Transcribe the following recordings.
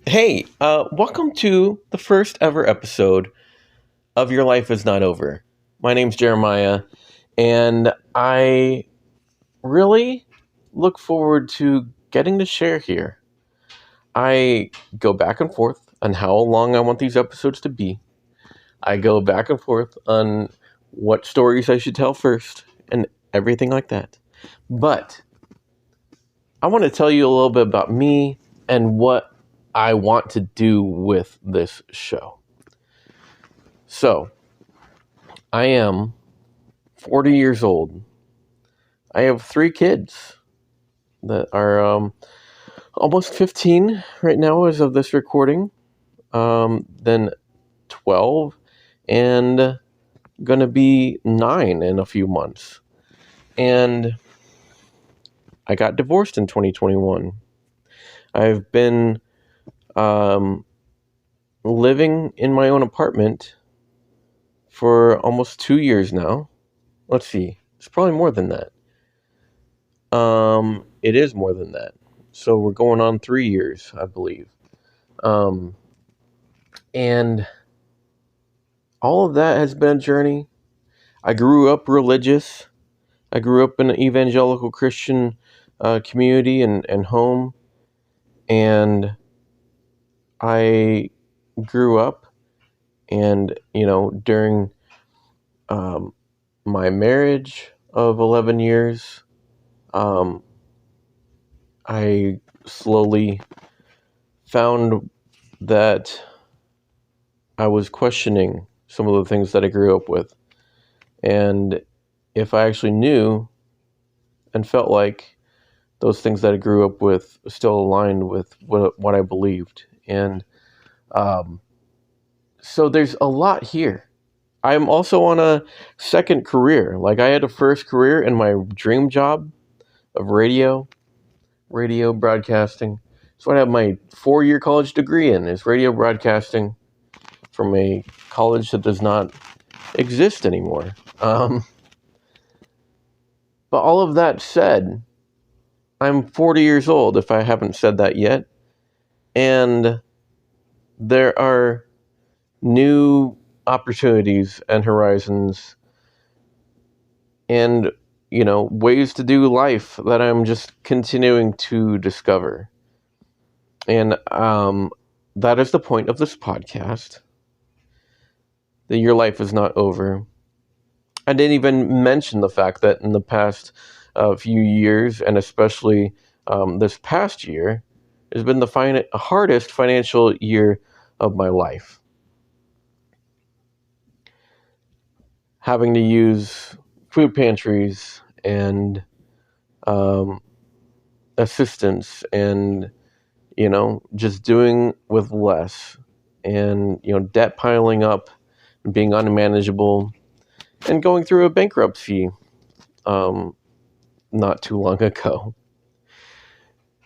Hey, welcome to the first ever episode of Your Life Is Not Over. My name's Jeremiah, and I really look forward to getting to share here. I go back and forth on how long I want these episodes to be. I go back and forth on what stories I should tell first and everything like that. But I want to tell you a little bit about me and what I want to do with this show. So, I am 40 years old. I have three kids that are almost 15 right now as of this recording, then 12, and going to be 9 in a few months. And I got divorced in 2021. I've been living in my own apartment for almost 2 years now. Let's see. It's probably more than that. It is more than that. So we're going on 3 years, I believe. And all of that has been a journey. I grew up religious. I grew up in an evangelical Christian community and home. And I grew up and, during my marriage of 11 years, I slowly found that I was questioning some of the things that I grew up with. And if I actually knew and felt like those things that I grew up with still aligned with what I believed. And so there's a lot here. I'm also on a second career. Like I had a first career in my dream job of radio broadcasting. So I have my 4-year college degree in is radio broadcasting from a college that does not exist anymore. But all of that said, I'm 40 years old, if I haven't said that yet. And there are new opportunities and horizons and, ways to do life that I'm just continuing to discover. And that is the point of this podcast, that your life is not over. I didn't even mention the fact that in the past few years, and especially this past year, has been the hardest financial year of my life. Having to use food pantries and assistance and, just doing with less and, debt piling up and being unmanageable and going through a bankruptcy not too long ago.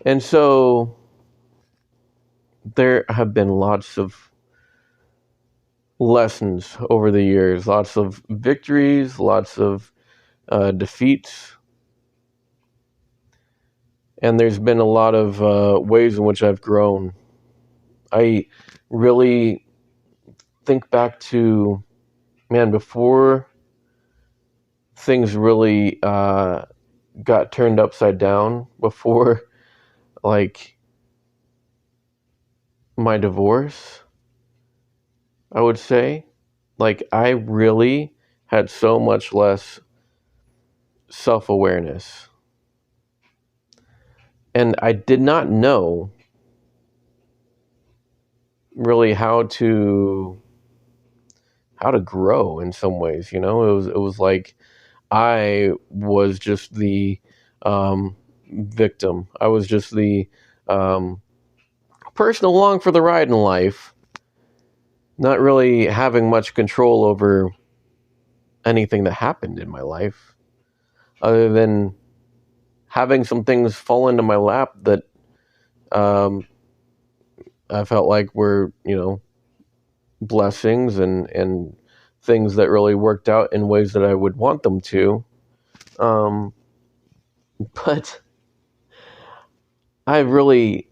And so there have been lots of lessons over the years, lots of victories, lots of defeats. And there's been a lot of ways in which I've grown. I really think back to, before things really got turned upside down, before, like, my divorce, I would say, like, I really had so much less self-awareness. And I did not know really how to grow in some ways. It was like I was just the victim. I was just the person along for the ride in life, not really having much control over anything that happened in my life, other than having some things fall into my lap that I felt like were, blessings and things that really worked out in ways that I would want them to. But I really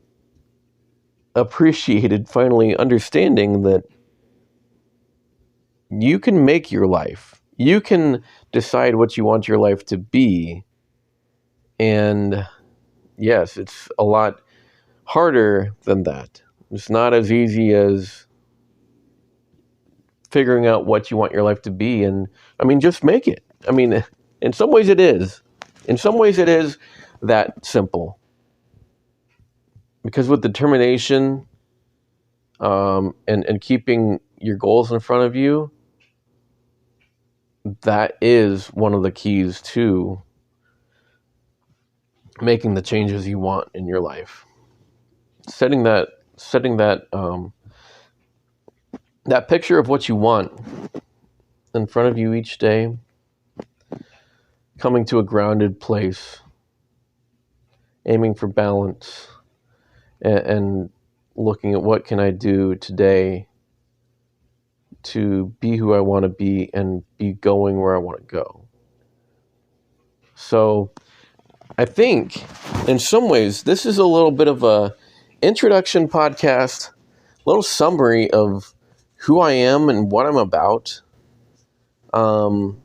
appreciated finally understanding that you can make your life. You can decide what you want your life to be. And yes, it's a lot harder than that. It's not as easy as figuring out what you want your life to be. And I mean, just make it. I mean, in some ways it is. In some ways it is that simple. Because with determination and keeping your goals in front of you, that is one of the keys to making the changes you want in your life. Setting that picture of what you want in front of you each day, coming to a grounded place, aiming for balance, and looking at what can I do today to be who I want to be and be going where I want to go. So I think in some ways this is a little bit of a introduction podcast, a little summary of who I am and what I'm about. And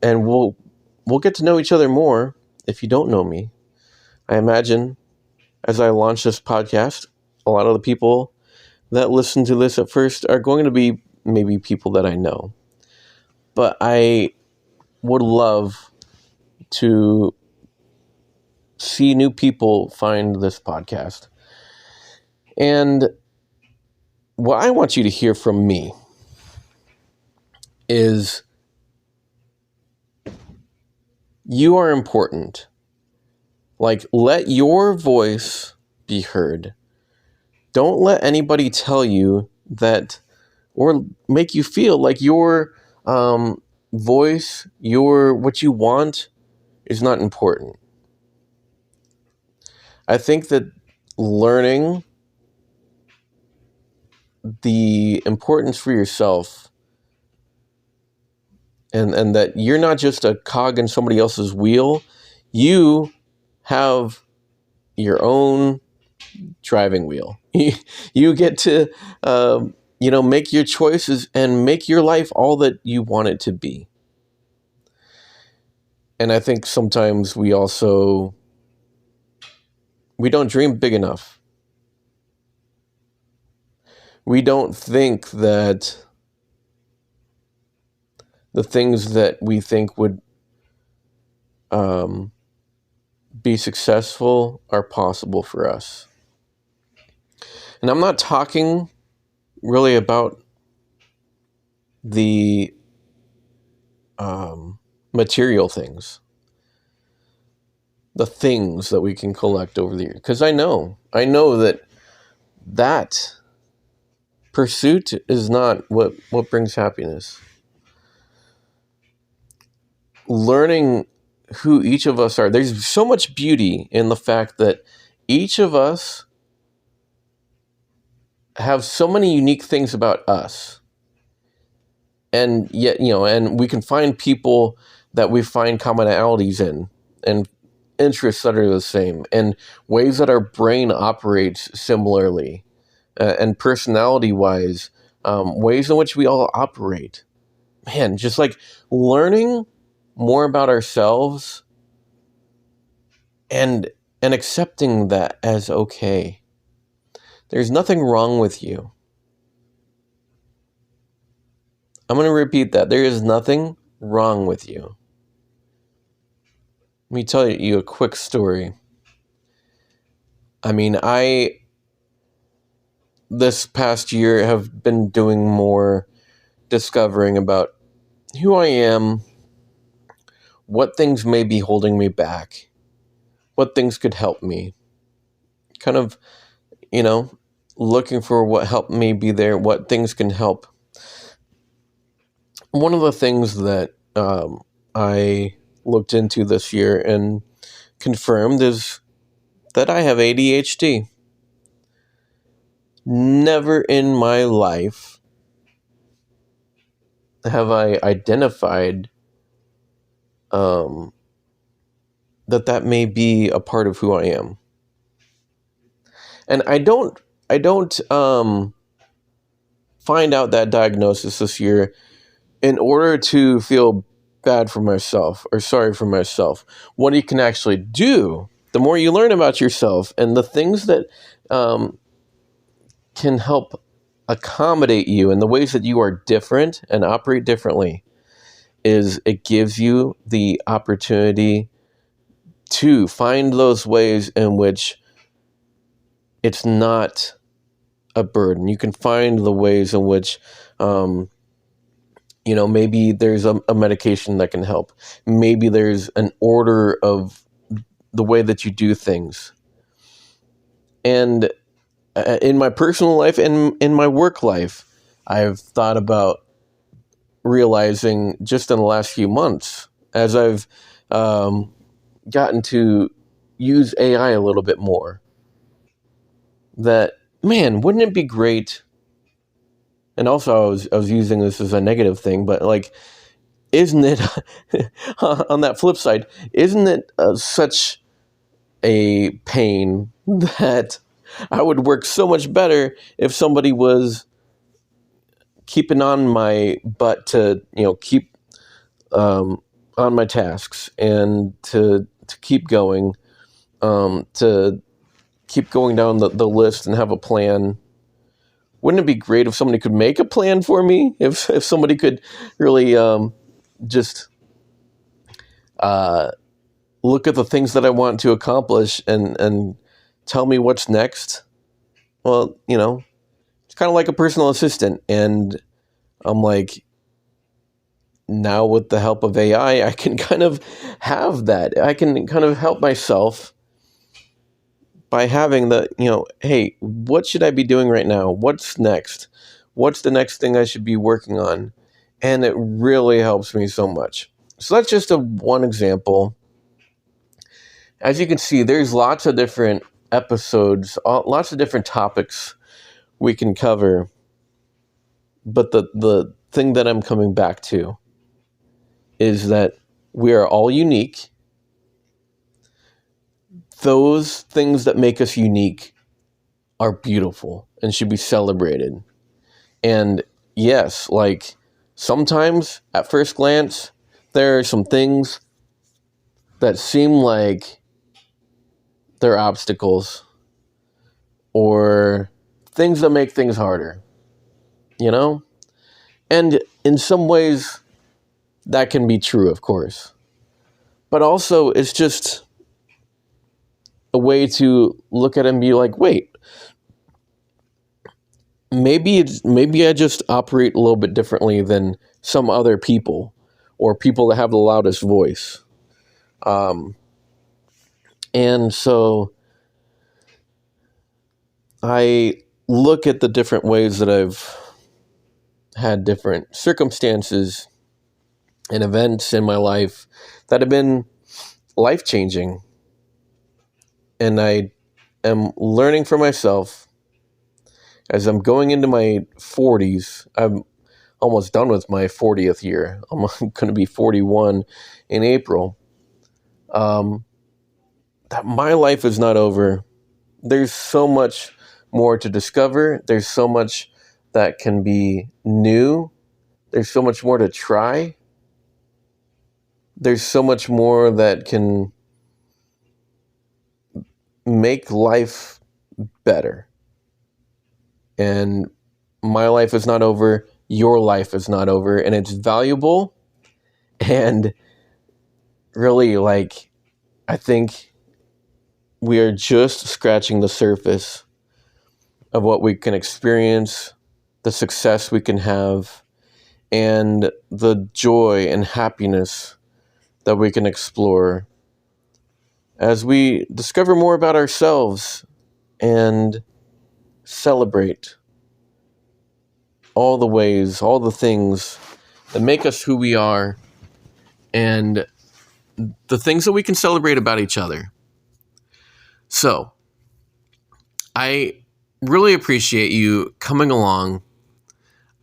we'll get to know each other more if you don't know me. I imagine as I launch this podcast, a lot of the people that listen to this at first are going to be maybe people that I know. But I would love to see new people find this podcast. And what I want you to hear from me is you are important. Like, let your voice be heard. Don't let anybody tell you that or make you feel like your voice, what you want is not important. I think that learning the importance for yourself and that you're not just a cog in somebody else's wheel, you have your own driving wheel. You get to, make your choices and make your life all that you want it to be. And I think sometimes we don't dream big enough. We don't think that the things that we think would be successful are possible for us. And I'm not talking really about the material things, the things that we can collect over the years. Because I know that pursuit is not what brings happiness. Learning who each of us are. There's so much beauty in the fact that each of us have so many unique things about us. And yet, and we can find people that we find commonalities in and interests that are the same and ways that our brain operates similarly and personality-wise, ways in which we all operate. Man, just like learning more about ourselves and accepting that as okay. There's nothing wrong with you. I'm going to repeat that. There is nothing wrong with you. Let me tell you a quick story. I mean, this past year have been doing more discovering about who I am, what things may be holding me back, what things could help me. Kind of, looking for what helped me be there, what things can help. One of the things that I looked into this year and confirmed is that I have ADHD. Never in my life have I identified that may be a part of who I am. And I don't I don't find out that diagnosis this year in order to feel bad for myself or sorry for myself. What you can actually do, the more you learn about yourself and the things that can help accommodate you in the ways that you are different and operate differently, is it gives you the opportunity to find those ways in which it's not a burden. You can find the ways in which, maybe there's a medication that can help. Maybe there's an order of the way that you do things. And in my personal life and in my work life, I've thought about realizing just in the last few months, as I've gotten to use AI a little bit more, that, man, wouldn't it be great? And also, I was using this as a negative thing, but like, isn't it on that flip side? Isn't it such a pain that I would work so much better if somebody was keeping on my butt to keep on my tasks and to keep going, to keep going down the list and have a plan. Wouldn't it be great if somebody could make a plan for me? If somebody could really just look at the things that I want to accomplish and tell me what's next? Well, it's kind of like a personal assistant. And I'm like, now with the help of AI, I can kind of have that. I can kind of help myself by having hey, what should I be doing right now? What's next? What's the next thing I should be working on? And it really helps me so much. So that's just one example. As you can see, there's lots of different episodes, lots of different topics we can cover. But the thing that I'm coming back to is that we are all unique. Those things that make us unique are beautiful and should be celebrated. And yes, like sometimes at first glance, there are some things that seem like they're obstacles or things that make things harder, And in some ways, that can be true, of course. But also, it's just a way to look at it and be like, wait, maybe I just operate a little bit differently than some other people or people that have the loudest voice. And so I look at the different ways that I've had different circumstances and events in my life that have been life-changing. And I am learning for myself as I'm going into my 40s. I'm almost done with my 40th year. I'm going to be 41 in April. That my life is not over. There's so much more to discover. There's so much that can be new. There's so much more to try. There's so much more that can make life better. And my life is not over. Your life is not over. And it's valuable. And really, I think we are just scratching the surface of what we can experience, the success we can have, and the joy and happiness that we can explore as we discover more about ourselves and celebrate all the ways, all the things that make us who we are, and the things that we can celebrate about each other. So, I really appreciate you coming along.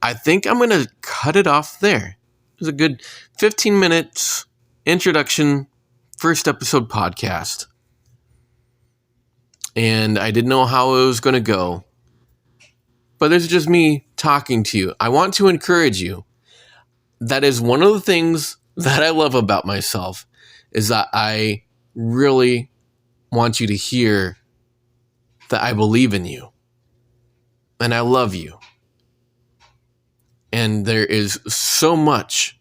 I think I'm going to cut it off there. It was a good 15 minutes introduction, first episode podcast. And I didn't know how it was going to go. but this is just me talking to you. I want to encourage you. That is one of the things that I love about myself, is that I really want you to hear that I believe in you and I love you. And there is so much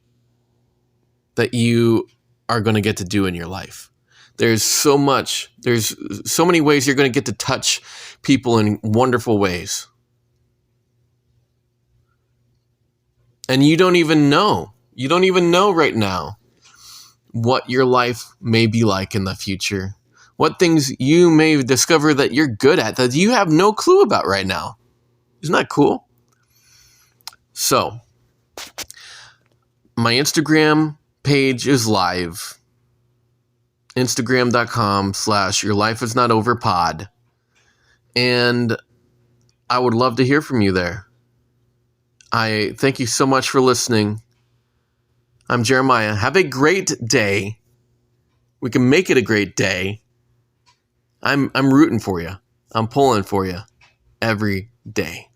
that you are going to get to do in your life. There's so many ways you're going to get to touch people in wonderful ways. And you don't even know. You don't even know right now what your life may be like in the future. What things you may discover that you're good at that you have no clue about right now. Isn't that cool? So, my Instagram page is live. Instagram.com/yourlifeisnotoverpod. And I would love to hear from you there. I thank you so much for listening. I'm Jeremiah. Have a great day. We can make it a great day. I'm rooting for you. I'm pulling for you every day.